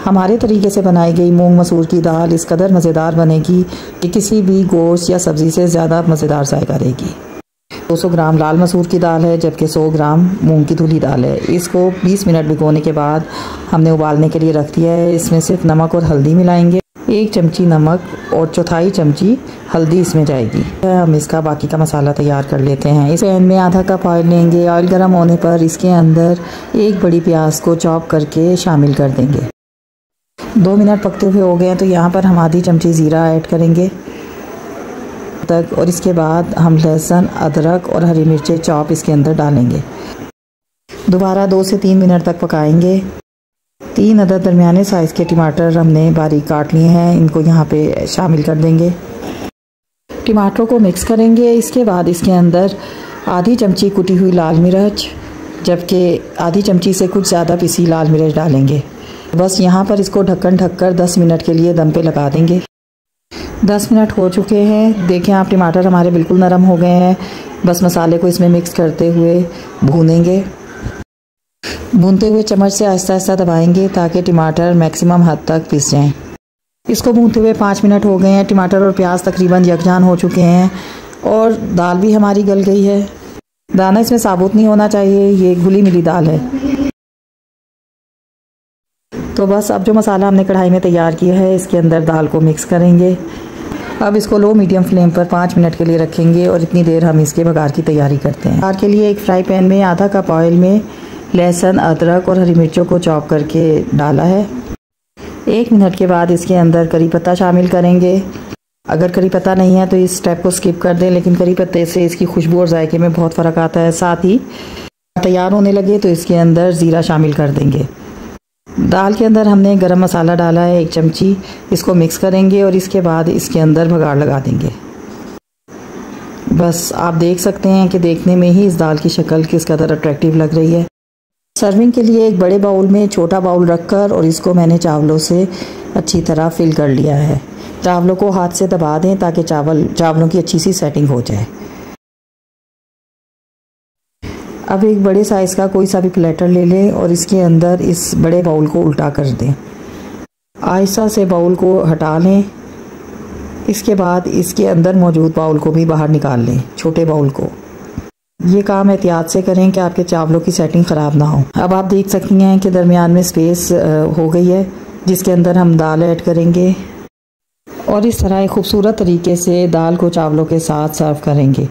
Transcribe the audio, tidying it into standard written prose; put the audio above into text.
हमारे तरीके से बनाई गई मूंग मसूर की दाल इस कदर मज़ेदार बनेगी कि किसी भी गोश्त या सब्ज़ी से ज़्यादा मज़ेदार जायका देगी। 200 ग्राम लाल मसूर की दाल है, जबकि 100 ग्राम मूंग की धुली दाल है। इसको 20 मिनट भिगोने के बाद हमने उबालने के लिए रख दिया है। इसमें सिर्फ नमक और हल्दी मिलाएंगे। 1 चमची नमक और 1/4 चमची हल्दी इसमें जाएगी। हम इसका बाकी का मसाला तैयार कर लेते हैं। इस पैन में आधा कप ऑयल लेंगे। ऑयल गर्म होने पर इसके अंदर 1 बड़ी प्याज को चॉप करके शामिल कर देंगे। 2 मिनट पकते हुए हो गए हैं तो यहाँ पर हम आधी चमची ज़ीरा ऐड करेंगे तक, और इसके बाद हम लहसुन, अदरक और हरी मिर्चें चॉप इसके अंदर डालेंगे। दोबारा 2 से 3 मिनट तक पकाएंगे। 3 अदद दरमियाने साइज़ के टमाटर हमने बारीक काट लिए हैं, इनको यहाँ पे शामिल कर देंगे। टमाटरों को मिक्स करेंगे। इसके बाद इसके अंदर आधी चमची कुटी हुई लाल मिर्च, जबकि आधी चमची से कुछ ज़्यादा पिसी लाल मिर्च डालेंगे। बस यहाँ पर इसको ढक्कन ढककर 10 मिनट के लिए दम पे लगा देंगे। 10 मिनट हो चुके हैं। देखें आप, टमाटर हमारे बिल्कुल नरम हो गए हैं। बस मसाले को इसमें मिक्स करते हुए भूनेंगे। भूनते हुए चम्मच से आहिस्ता आहिस्ता दबाएंगे ताकि टमाटर मैक्सिमम हद तक पिस जाएं। इसको भूनते हुए 5 मिनट हो गए हैं। टमाटर और प्याज तकरीबन यकजान हो चुके हैं और दाल भी हमारी गल गई है। दाना इसमें साबुत नहीं होना चाहिए, ये घुली मिली दाल है। तो बस अब जो मसाला हमने कढ़ाई में तैयार किया है इसके अंदर दाल को मिक्स करेंगे। अब इसको लो मीडियम फ्लेम पर 5 मिनट के लिए रखेंगे और इतनी देर हम इसके बघार की तैयारी करते हैं। बघार के लिए एक फ्राई पैन में आधा कप ऑयल में लहसुन, अदरक और हरी मिर्चों को चॉप करके डाला है। 1 मिनट के बाद इसके अंदर करी पत्ता शामिल करेंगे। अगर करी पत्ता नहीं है तो इस स्टेप को स्किप कर दें, लेकिन करी पत्ते से इसकी खुशबू और जायके में बहुत फ़र्क आता है। साथ ही तैयार होने लगे तो इसके अंदर ज़ीरा शामिल कर देंगे। दाल के अंदर हमने गरम मसाला डाला है 1 चमची, इसको मिक्स करेंगे और इसके बाद इसके अंदर बघार लगा देंगे। बस आप देख सकते हैं कि देखने में ही इस दाल की शक्ल किस कदर अट्रैक्टिव लग रही है। सर्विंग के लिए एक बड़े बाउल में छोटा बाउल रखकर और इसको मैंने चावलों से अच्छी तरह फिल कर लिया है। चावलों को हाथ से दबा दें ताकि चावलों की अच्छी सी सेटिंग हो जाए। अब एक बड़े साइज़ का कोई सा भी प्लेटर ले लें और इसके अंदर इस बड़े बाउल को उल्टा कर दें। आहिस्ता से बाउल को हटा लें। इसके बाद इसके अंदर मौजूद बाउल को भी बाहर निकाल लें, छोटे बाउल को। ये काम एहतियात से करें कि आपके चावलों की सेटिंग ख़राब ना हो। अब आप देख सकती हैं कि दरमियान में स्पेस हो गई है जिसके अंदर हम दाल ऐड करेंगे और इस तरह एक खूबसूरत तरीके से दाल को चावलों के साथ सर्व करेंगे।